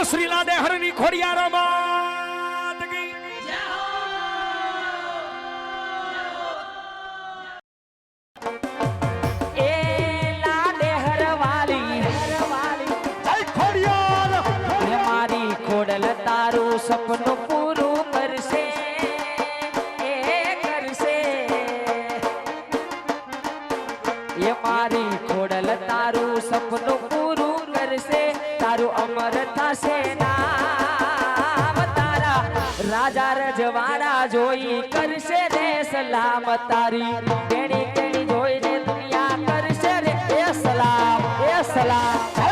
શ્રી લાદે હરની ખોડિયાર માત કી જય એ લાદે હરવાલી જય ખોડિયાર હે મારી ખોડલ તારું સપનું પૂરું કરશે એ કરશે એ મારી ખોડલ તારું સપનું પૂરું કરશે તારું અમર થશે નામ તારા રાજા રજવાડા જોઈ કરશે રે સલામ તારી કેણી કેણી જોઈને દુનિયા કરશે રે એ સલામ